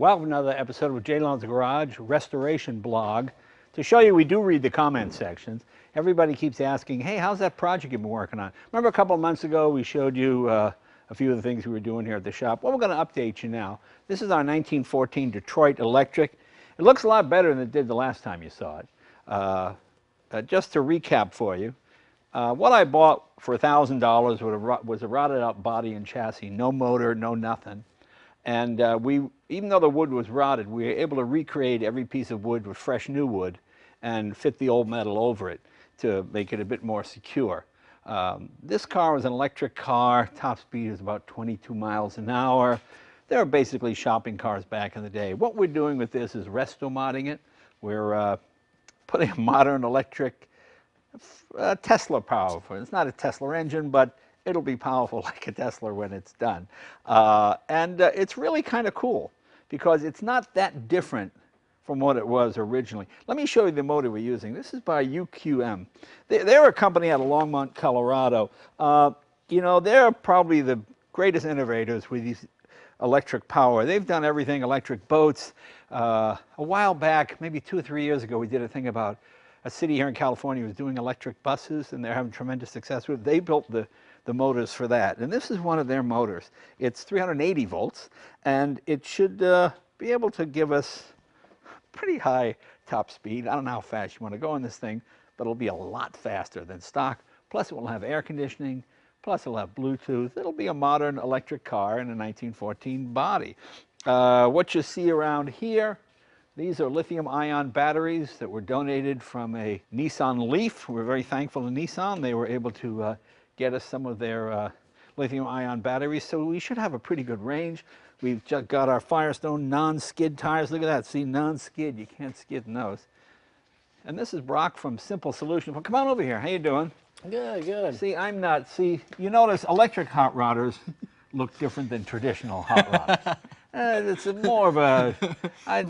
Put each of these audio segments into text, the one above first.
Well, another episode of Jay Leno's Garage Restoration Blog. To show you, we do read the comment sections. Everybody keeps asking, hey, how's that project you've been working on? Remember a couple of months ago we showed you a few of the things we were doing here at the shop? Well, we're going to update you now. This is our 1914 Detroit Electric. It looks a lot better than it did the last time you saw it. Just to recap for you, what I bought for $1,000 was a rotted out body and chassis, no motor, no nothing. And even though the wood was rotted, we were able to recreate every piece of wood with fresh new wood and fit the old metal over it to make it a bit more secure. This car was an electric car. Top speed is about 22 miles an hour. They were basically shopping cars back in the day. What we're doing with this is restomodding it. We're putting a modern electric Tesla power for it. It's not a Tesla engine, but it'll be powerful like a Tesla when it's done. It's really kind of cool because it's not that different from what it was originally. Let me show you the motor we're using. This is by UQM. They're a company out of Longmont, Colorado. You know, they're probably the greatest innovators with these electric power. They've done everything, electric boats. A while back, maybe 2 or 3 years ago, we did a thing about a city here in California was doing electric buses, and they're having tremendous success with it. They built the motors for that, and this is one of their motors. It's 380 volts, and it should be able to give us pretty high top speed. I don't know how fast you want to go in this thing, but it'll be a lot faster than stock. Plus it will have air conditioning, plus it'll have Bluetooth. It'll be a modern electric car in a 1914 body. What you see around here, these are lithium-ion batteries that were donated from a Nissan Leaf. We're very thankful to Nissan. They were able to get us some of their lithium-ion batteries, so we should have a pretty good range. We've just got our Firestone non-skid tires. Look at that. See, non-skid. You can't skid in those. And this is Brock from Simple Solutions. Well, come on over here. How you doing? Good, good. See, I'm not. See, you notice electric hot rodders look different than traditional hot rodders. It's more of a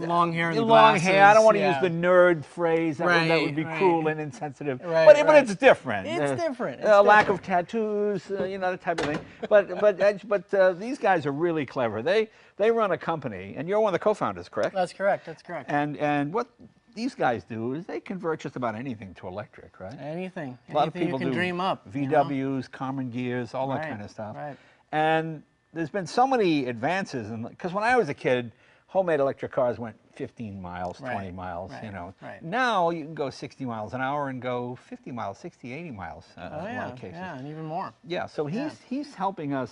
long hair and the long glasses, hair. I don't want to yeah. use the nerd phrase. That would be cruel and insensitive. But it's different. It's different. It's lack of tattoos, you know, that type of thing. But these guys are really clever. They run a company, and you're one of the co-founders, correct? That's correct. That's correct. And what these guys do is they convert just about anything to electric, right? Anything. A lot of people you can dream up. VWs, you know? Common gears, all that kind of stuff. Right. And there's been so many advances, because when I was a kid, homemade electric cars went 15 miles, 20 miles, you know. Now you can go 60 miles an hour and go 50 miles, 60, 80 miles in a lot of cases. Yeah, and even more. Yeah, so he's helping us.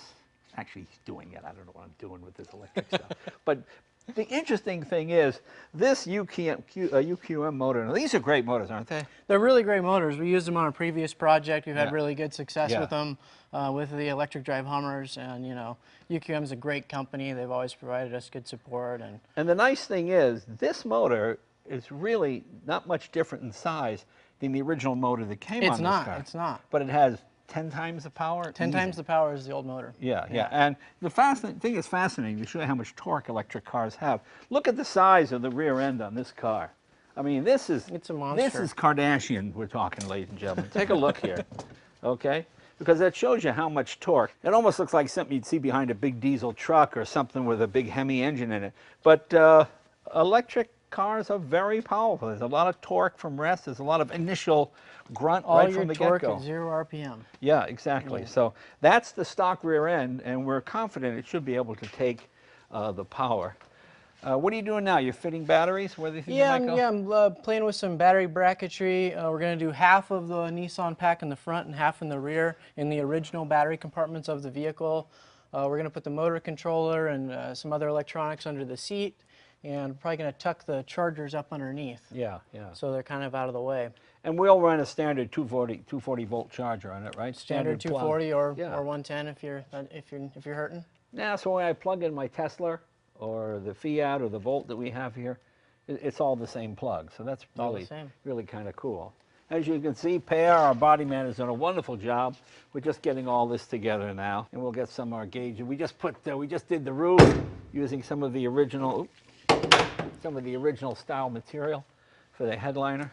Actually, he's doing it. I don't know what I'm doing with this electric stuff. But the interesting thing is this UQM motor. Now, these are great motors, aren't they? They're really great motors. We used them on a previous project. We've had really good success with them, with the electric drive Hummers. And, you know, UQM's a great company. They've always provided us good support. And the nice thing is this motor is really not much different in size than the original motor that came on this car. It's not. But it has 10 times the power? 10 times the power is the old motor. Yeah. And the thing is fascinating to show you how much torque electric cars have. Look at the size of the rear end on this car. I mean, it's a monster. This is Kardashian we're talking, ladies and gentlemen. Take a look here, okay? Because that shows you how much torque. It almost looks like something you'd see behind a big diesel truck or something with a big Hemi engine in it. But electric cars are very powerful. There's a lot of torque from rest. There's a lot of initial grunt right from the get-go. All your torque at 0 RPM. Yeah, exactly. Yeah. So that's the stock rear end, and we're confident it should be able to take the power. What are you doing now? You're fitting batteries? Where do you think you might go? Yeah, I'm playing with some battery bracketry. We're going to do half of the Nissan pack in the front and half in the rear in the original battery compartments of the vehicle. We're going to put the motor controller and some other electronics under the seat. And we're probably going to tuck the chargers up underneath. Yeah. So they're kind of out of the way. And we'll run a standard 240 volt charger on it, right? Standard 240 or 110 if you're hurting. Yeah. So when I plug in my Tesla or the Fiat or the Volt that we have here, it's all the same plug. So that's really kind of cool. As you can see, Per, our body man, has done a wonderful job. We're just getting all this together now, and we'll get some of our gauges. We just did the roof using some of the original style material for the headliner.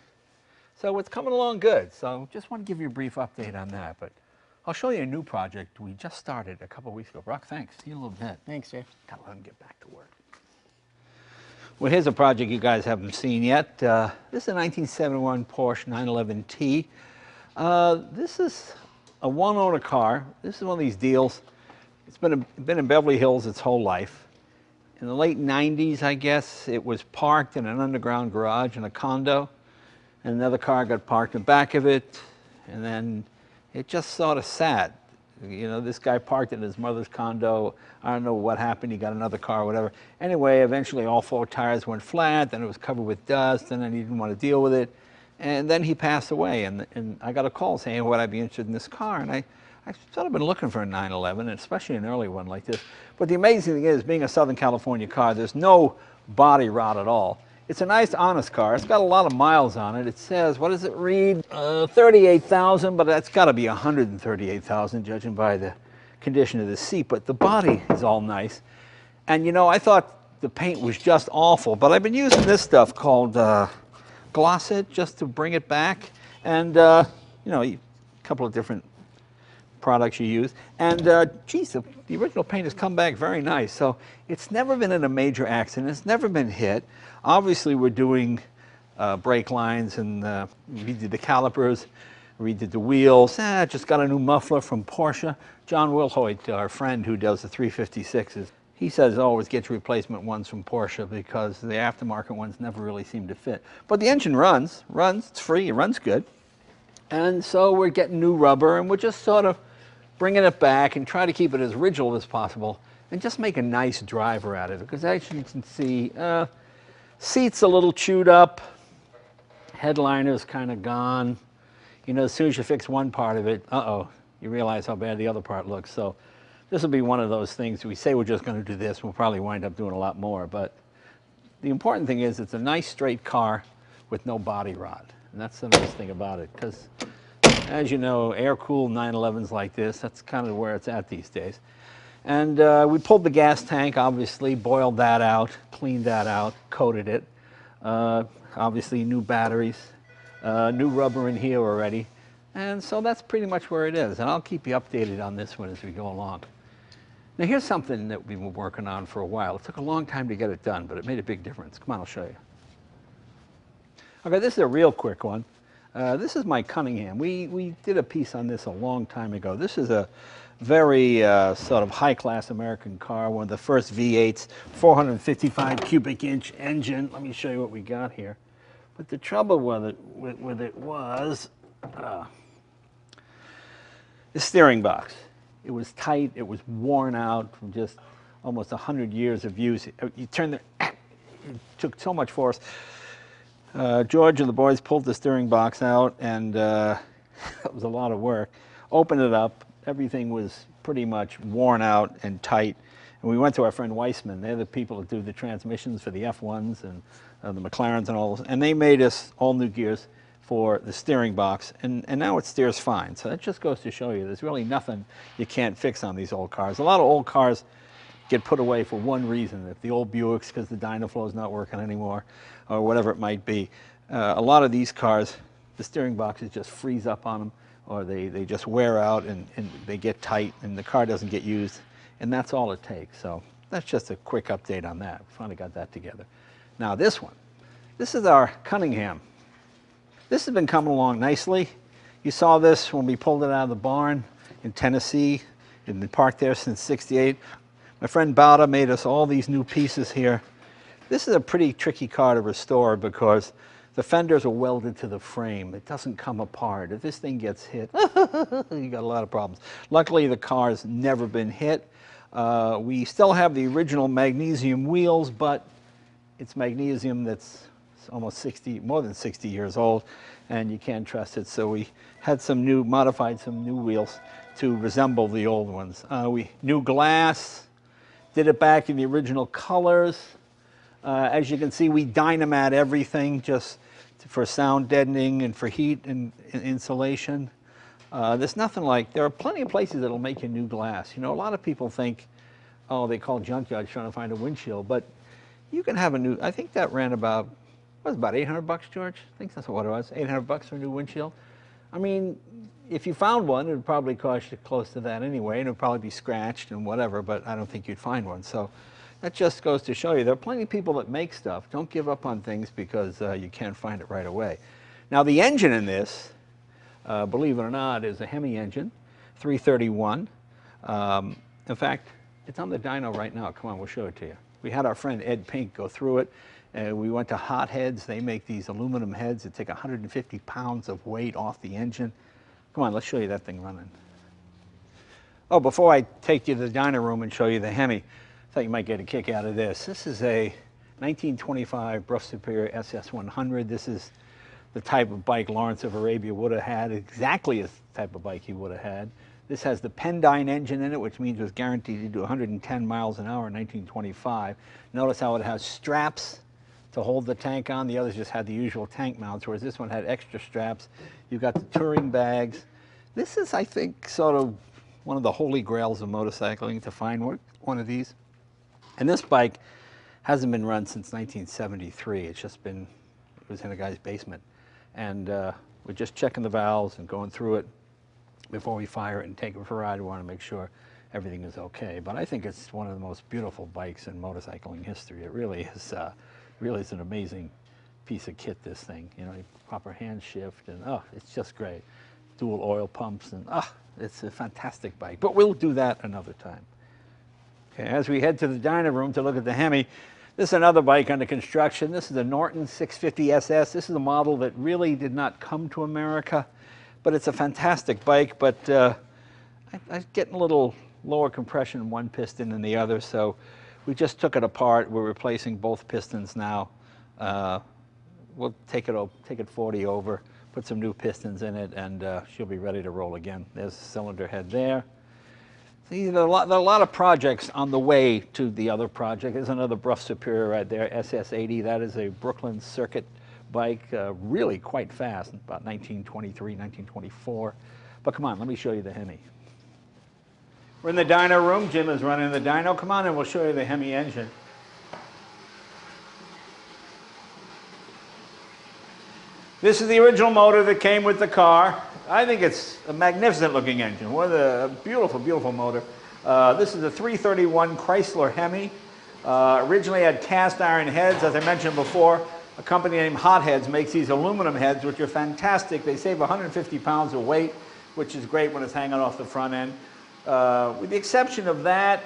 So it's coming along good. So just want to give you a brief update on that. But I'll show you a new project we just started a couple weeks ago. Brock, thanks. See you in a little bit. Thanks, Jay. Gotta let him get back to work. Well, here's a project you guys haven't seen yet. This is a 1971 Porsche 911T. This is a one-owner car. This is one of these deals. It's been in Beverly Hills its whole life. In the late 90s, I guess, it was parked in an underground garage in a condo. And another car got parked in the back of it. And then it just sort of sat. You know, this guy parked in his mother's condo. I don't know what happened. He got another car or whatever. Anyway, eventually all 4 tires went flat. Then it was covered with dust. And then he didn't want to deal with it. And then he passed away. And I got a call saying, would I be interested in this car? And I sort of been looking for a 911, especially an early one like this. But the amazing thing is, being a Southern California car, there's no body rot at all. It's a nice, honest car. It's got a lot of miles on it. It says, what does it read? 38,000, but that's got to be 138,000, judging by the condition of the seat. But the body is all nice. And you know, I thought the paint was just awful, but I've been using this stuff called Gloss It just to bring it back. And, you know, a couple of different products you use. And, geez, the original paint has come back very nice. So it's never been in a major accident. It's never been hit. Obviously, we're doing brake lines, and redid the calipers, redid the wheels. Just got a new muffler from Porsche. John Wilhoit, our friend who does the 356s, he says always get your replacement ones from Porsche because the aftermarket ones never really seem to fit. But the engine runs, it's free, it runs good. And so we're getting new rubber, and we're just sort of bringing it back and try to keep it as original as possible and just make a nice driver out of it. Because as you can see, seat's a little chewed up, headliner's kind of gone. You know, as soon as you fix one part of it, you realize how bad the other part looks. So this will be one of those things. We say we're just going to do this, we'll probably wind up doing a lot more. But the important thing is it's a nice straight car with no body rot. And that's the nice thing about it, because as you know, air-cooled 911s like this, that's kind of where it's at these days. And we pulled the gas tank, obviously, boiled that out, cleaned that out, coated it. Obviously, new batteries, new rubber in here already. And so that's pretty much where it is. And I'll keep you updated on this one as we go along. Now, here's something that we've been working on for a while. It took a long time to get it done, but it made a big difference. Come on, I'll show you. Okay, this is a real quick one. This is my Cunningham. We did a piece on this a long time ago. This is a very sort of high-class American car, one of the first V8s, 455 cubic inch engine. Let me show you what we got here. But the trouble with it was the steering box. It was tight, it was worn out from just almost 100 years of use. You turn the, it took so much force. George and the boys pulled the steering box out, and it was a lot of work. Opened it up, everything was pretty much worn out and tight. And we went to our friend Weissman. They're the people that do the transmissions for the F1s and the McLarens and all those. And they made us all new gears for the steering box, and now it steers fine. So that just goes to show you there's really nothing you can't fix on these old cars. A lot of old cars get put away for one reason. If the old Buicks, because the Dynaflow is not working anymore, or whatever it might be. A lot of these cars, the steering boxes just freeze up on them, or they just wear out and they get tight, and the car doesn't get used, and that's all it takes. So that's just a quick update on that. We finally got that together. Now this one, this is our Cunningham. This has been coming along nicely. You saw this when we pulled it out of the barn in Tennessee. It had been parked there since '68. My friend Bauta made us all these new pieces here. This is a pretty tricky car to restore because the fenders are welded to the frame. It doesn't come apart. If this thing gets hit, you got a lot of problems. Luckily, the car's never been hit. We still have the original magnesium wheels, but it's magnesium that's almost more than 60 years old, and you can't trust it. So we had modified some new wheels to resemble the old ones. New glass, did it back in the original colors. As you can see, we dynamat everything just for sound deadening and for heat and insulation. There's nothing like, there are plenty of places that'll make you new glass. You know, a lot of people think, oh, they call junkyards trying to find a windshield, but you can have a new, I think that ran about, what was it, about $800, George? I think that's what it was, $800 for a new windshield. I mean, if you found one, it would probably cost you close to that anyway, and it would probably be scratched and whatever, but I don't think you'd find one. So that just goes to show you there are plenty of people that make stuff. Don't give up on things because you can't find it right away. Now the engine in this, believe it or not, is a Hemi engine, 331. In fact, it's on the dyno right now. Come on, we'll show it to you. We had our friend Ed Pink go through it. We went to Hot Heads. They make these aluminum heads that take 150 pounds of weight off the engine. Come on, let's show you that thing running. Oh, before I take you to the dyno room and show you the Hemi, I thought you might get a kick out of this. This is a 1925 Broughs Superior SS100. This is the type of bike Lawrence of Arabia would have had, exactly the type of bike he would have had. This has the Pendine engine in it, which means it was guaranteed to do 110 miles an hour in 1925. Notice how it has straps to hold the tank on. The others just had the usual tank mounts, whereas this one had extra straps. You've got the touring bags. This is, I think, sort of one of the holy grails of motorcycling, to find one of these. And this bike hasn't been run since 1973. It's just been, it was in a guy's basement. And we're just checking the valves and going through it before we fire it and take it for a ride. We want to make sure everything is okay. But I think it's one of the most beautiful bikes in motorcycling history. It really is an amazing piece of kit, this thing. You know, proper hand shift, and oh, it's just great. Dual oil pumps, and it's a fantastic bike. But we'll do that another time. Okay, as we head to the dyno room to look at the Hemi, this is another bike under construction. This is a Norton 650 SS. This is a model that really did not come to America, but it's a fantastic bike. But I'm getting a little lower compression in one piston than the other, so we just took it apart. We're replacing both pistons now. We'll take it 40 over, put some new pistons in it, and she'll be ready to roll again. There's the cylinder head there. See, there are a lot of projects on the way to the other project. There's another Broughs Superior right there, SS80. That is a Brooklyn circuit bike, really quite fast, about 1923, 1924. But come on, let me show you the Hemi. We're in the dyno room. Jim is running the dyno. Come on and we'll show you the Hemi engine. This is the original motor that came with the car. I think it's a magnificent looking engine. What a beautiful, beautiful motor. This is a 331 Chrysler Hemi. Originally had cast iron heads. As I mentioned before, a company named Hot Heads makes these aluminum heads, which are fantastic. They save 150 pounds of weight, which is great when it's hanging off the front end. With the exception of that,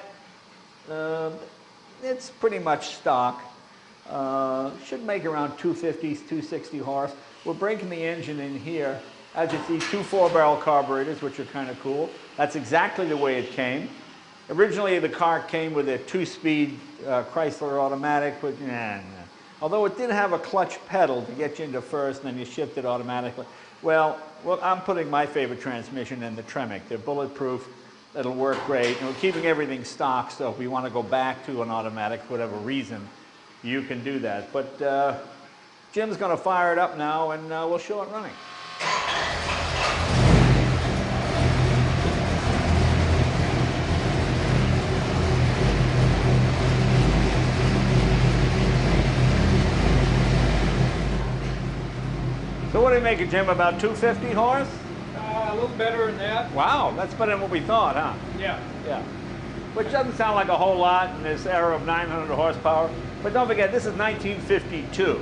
it's pretty much stock. Should make around 250s, 260 horse. We're breaking the engine in here. As you see, two 4-barrel carburetors, which are kind of cool. That's exactly the way it came. Originally, the car came with a 2-speed Chrysler automatic, but although it did have a clutch pedal to get you into first, and then you shift it automatically. Well, I'm putting my favorite transmission in the Tremec. They're bulletproof. It'll work great. And we're keeping everything stock, so if we want to go back to an automatic for whatever reason, you can do that. But Jim's going to fire it up now, and we'll show it running. So what do you make it, Jim? About 250 horse? A little better than that. Wow, that's better than what we thought, huh? Yeah. Yeah. Which doesn't sound like a whole lot in this era of 900 horsepower. But don't forget, this is 1952.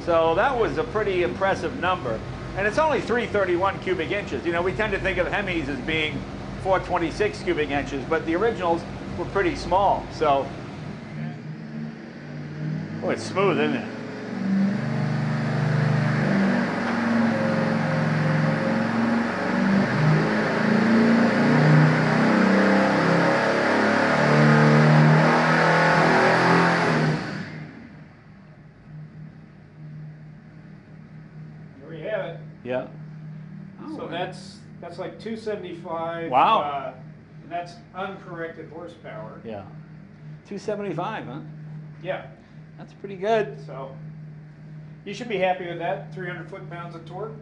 So that was a pretty impressive number. And it's only 331 cubic inches. You know, we tend to think of Hemis as being 426 cubic inches, but the originals were pretty small. So, oh, it's smooth, isn't it? Yeah. Oh, so that's like 275. Wow. And that's uncorrected horsepower. Yeah. 275, huh? Yeah. That's pretty good. So you should be happy with that. 300 foot-pounds of torque.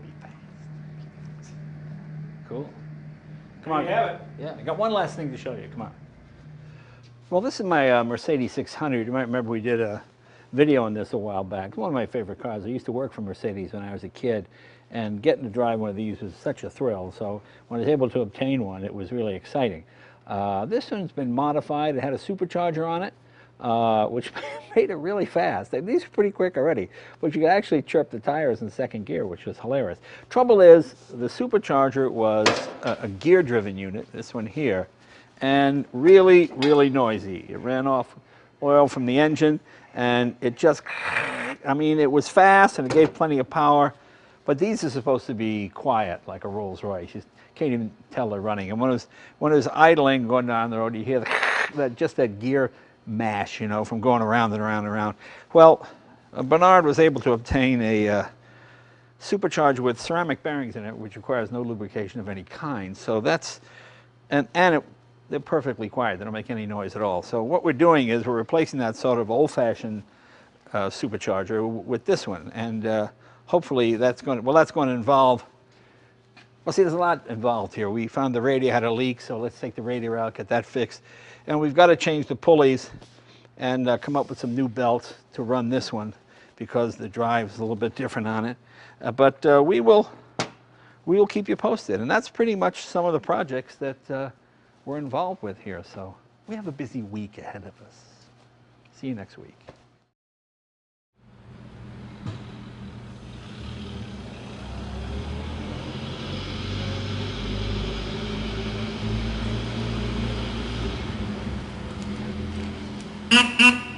Cool. Come on. There you have it. Yeah. I got one last thing to show you. Come on. Well, this is my Mercedes 600. You might remember we did a video on this a while back. It's one of my favorite cars. I used to work for Mercedes when I was a kid, and getting to drive one of these was such a thrill. So when I was able to obtain one, it was really exciting. This one's been modified. It had a supercharger on it. which made it really fast. These are pretty quick already, but you could actually chirp the tires in second gear, which was hilarious. Trouble is, the supercharger was a gear-driven unit, this one here, and really, really noisy. It ran off oil from the engine, and it just, I mean, it was fast and it gave plenty of power, but these are supposed to be quiet, like a Rolls Royce. You can't even tell they're running. And when it was idling, going down the road, you hear just that gear mash, you know, from going around and around and around. Well, Bernard was able to obtain a supercharger with ceramic bearings in it, which requires no lubrication of any kind. So that's, they're perfectly quiet. They don't make any noise at all. So what we're doing is we're replacing that sort of old-fashioned supercharger with this one, and hopefully that's going to involve. Well, see, there's a lot involved here. We found the radiator had a leak, so let's take the radiator out, get that fixed. And we've got to change the pulleys and come up with some new belts to run this one because the drive is a little bit different on it. But we will keep you posted. And that's pretty much some of the projects that we're involved with here. So we have a busy week ahead of us. See you next week. Mm-hmm.